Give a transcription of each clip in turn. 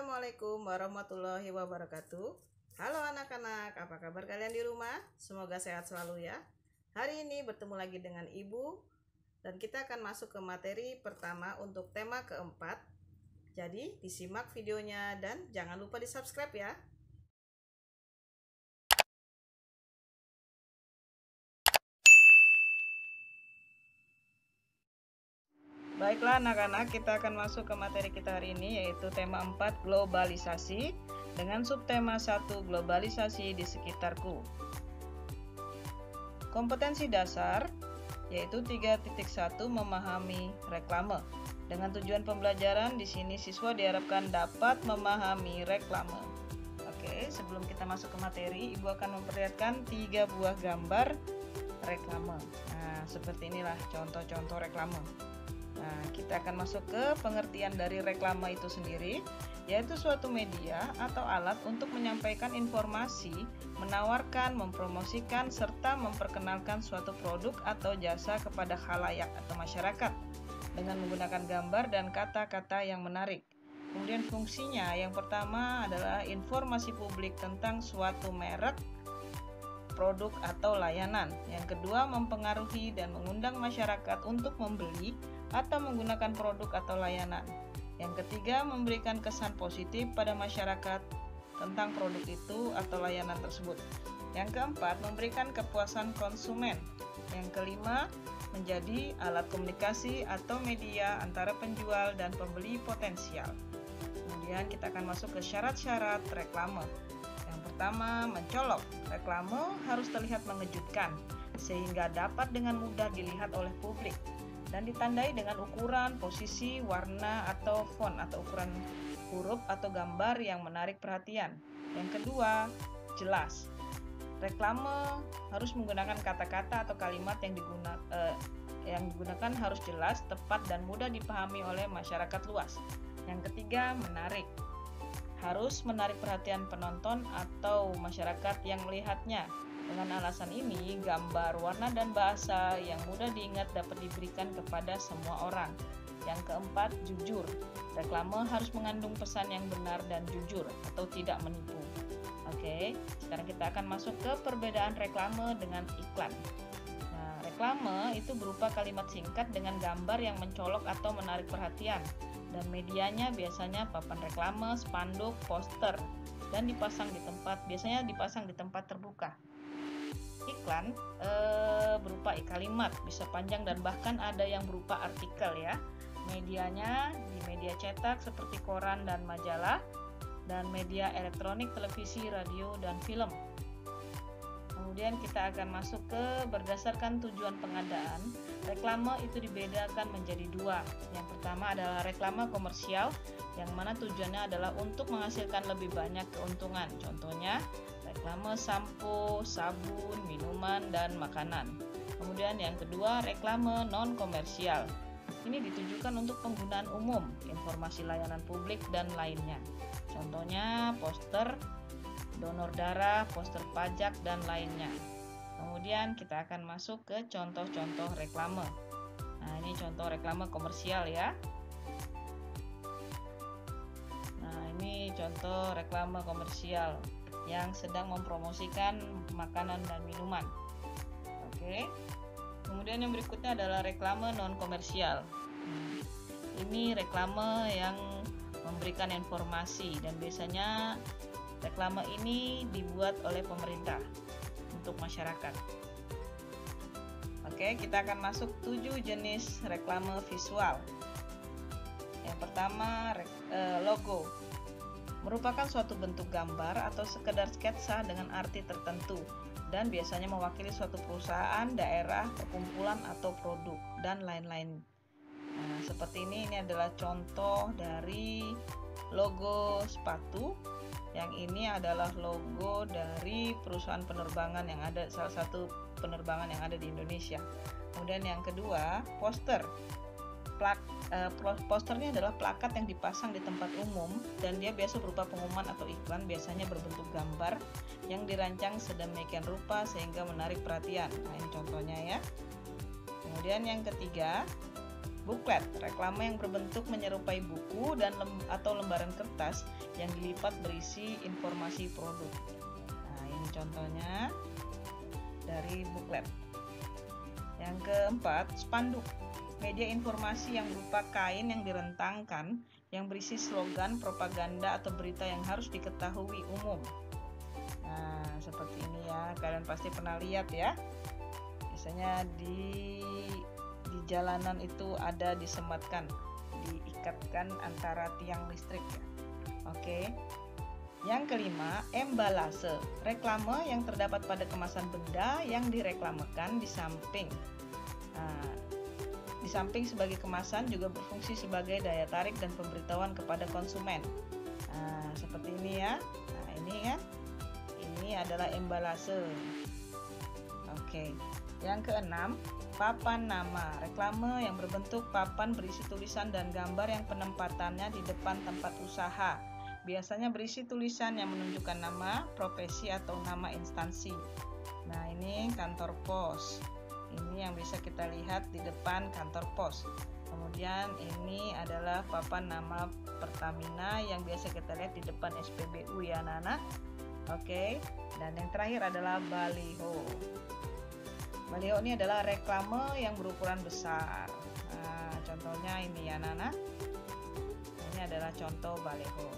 Assalamualaikum warahmatullahi wabarakatuh. Halo anak-anak, apa kabar kalian di rumah? Semoga sehat selalu ya. Hari ini bertemu lagi dengan Ibu dan kita akan masuk ke materi pertama untuk tema keempat. Jadi disimak videonya dan jangan lupa di subscribe ya. Baiklah anak-anak, kita akan masuk ke materi kita hari ini, yaitu tema 4 globalisasi dengan subtema 1 globalisasi di sekitarku. Kompetensi dasar yaitu 3.1 memahami reklame. Dengan tujuan pembelajaran di sini siswa diharapkan dapat memahami reklame. Oke, sebelum kita masuk ke materi, Ibu akan memperlihatkan 3 buah gambar reklame. Nah, seperti inilah contoh-contoh reklame. Nah, kita akan masuk ke pengertian dari reklame itu sendiri, yaitu suatu media atau alat untuk menyampaikan informasi, menawarkan, mempromosikan, serta memperkenalkan suatu produk atau jasa kepada khalayak atau masyarakat dengan menggunakan gambar dan kata-kata yang menarik. Kemudian fungsinya yang pertama adalah informasi publik tentang suatu merek, produk atau layanan. Yang kedua, mempengaruhi dan mengundang masyarakat untuk membeli atau menggunakan produk atau layanan. Yang ketiga, memberikan kesan positif pada masyarakat tentang produk itu atau layanan tersebut. Yang keempat, memberikan kepuasan konsumen. Yang kelima, menjadi alat komunikasi atau media antara penjual dan pembeli potensial. Kemudian kita akan masuk ke syarat-syarat reklame. Yang pertama, mencolok. Reklame harus terlihat mengejutkan sehingga dapat dengan mudah dilihat oleh publik dan ditandai dengan ukuran, posisi, warna atau font atau ukuran huruf atau gambar yang menarik perhatian. Yang kedua, jelas. Reklame harus menggunakan kata-kata atau kalimat yang digunakan harus jelas, tepat dan mudah dipahami oleh masyarakat luas. Yang ketiga, menarik. Harus menarik perhatian penonton atau masyarakat yang melihatnya. Dengan alasan ini, gambar, warna, dan bahasa yang mudah diingat dapat diberikan kepada semua orang. Yang keempat, jujur. Reklame harus mengandung pesan yang benar dan jujur atau tidak menipu. Oke, sekarang kita akan masuk ke perbedaan reklame dengan iklan. Nah, reklame itu berupa kalimat singkat dengan gambar yang mencolok atau menarik perhatian. Dan medianya biasanya papan reklame, spanduk, poster, dan biasanya dipasang di tempat terbuka. Iklan berupa kalimat, bisa panjang dan bahkan ada yang berupa artikel ya. Medianya di media cetak seperti koran dan majalah, dan media elektronik, televisi, radio, dan film. Kemudian kita akan masuk ke berdasarkan tujuan pengadaan. Reklame itu dibedakan menjadi dua. Yang pertama adalah reklame komersial, yang mana tujuannya adalah untuk menghasilkan lebih banyak keuntungan. Contohnya reklame sampo, sabun, minuman, dan makanan. Kemudian yang kedua, reklame non-komersial. Ini ditujukan untuk penggunaan umum, informasi layanan publik, dan lainnya. Contohnya poster donor darah, poster pajak, dan lainnya. Kemudian kita akan masuk ke contoh-contoh reklame. Nah, ini contoh reklame komersial ya. Nah, ini contoh reklame komersial yang sedang mempromosikan makanan dan minuman. Oke. Kemudian yang berikutnya adalah reklame non komersial. Ini reklame yang memberikan informasi dan biasanya reklame ini dibuat oleh pemerintah untuk masyarakat. Oke, kita akan masuk 7 jenis reklame visual. Yang pertama, logo. Merupakan suatu bentuk gambar atau sekedar sketsa dengan arti tertentu dan biasanya mewakili suatu perusahaan, daerah, perkumpulan atau produk dan lain-lain. Nah, seperti ini adalah contoh dari logo sepatu. Yang ini adalah logo dari perusahaan penerbangan yang ada, salah satu penerbangan yang ada di Indonesia. Kemudian yang kedua, poster. Posternya adalah plakat yang dipasang di tempat umum dan dia biasa berupa pengumuman atau iklan, biasanya berbentuk gambar yang dirancang sedemikian rupa sehingga menarik perhatian. Nah, ini contohnya ya. Kemudian yang ketiga, Buklet, reklame yang berbentuk menyerupai buku dan atau lembaran kertas yang dilipat berisi informasi produk. Nah, ini contohnya dari buklet. Yang keempat, spanduk. Media informasi yang berupa kain yang direntangkan yang berisi slogan, propaganda, atau berita yang harus diketahui umum. Nah, seperti ini ya. Kalian pasti pernah lihat ya. Biasanya di jalanan itu ada disematkan, diikatkan antara tiang listrik ya. Oke. Yang kelima, embalase. Reklame yang terdapat pada kemasan benda yang direklamekan di samping. Nah, di samping sebagai kemasan juga berfungsi sebagai daya tarik dan pemberitahuan kepada konsumen. Nah, seperti ini ya. Nah, ini kan. Ini adalah embalase. Oke. Yang keenam, papan nama. Reklame yang berbentuk papan berisi tulisan dan gambar yang penempatannya di depan tempat usaha. Biasanya berisi tulisan yang menunjukkan nama, profesi, atau nama instansi. Nah, ini kantor pos. Ini yang bisa kita lihat di depan kantor pos. Kemudian ini adalah papan nama Pertamina yang biasa kita lihat di depan SPBU ya anak-anak. Oke. Dan yang terakhir adalah baliho. Baliho ini adalah reklame yang berukuran besar. Nah, contohnya ini ya anak-anak. Ini adalah contoh baliho.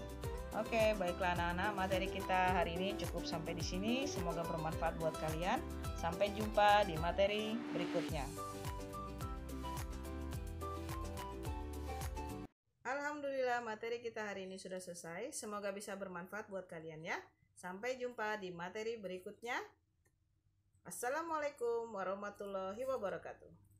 Oke, baiklah anak-anak, materi kita hari ini cukup sampai di sini. Semoga bermanfaat buat kalian. Sampai jumpa di materi berikutnya. Alhamdulillah, materi kita hari ini sudah selesai. Semoga bisa bermanfaat buat kalian ya. Sampai jumpa di materi berikutnya. Assalamualaikum warahmatullahi wabarakatuh.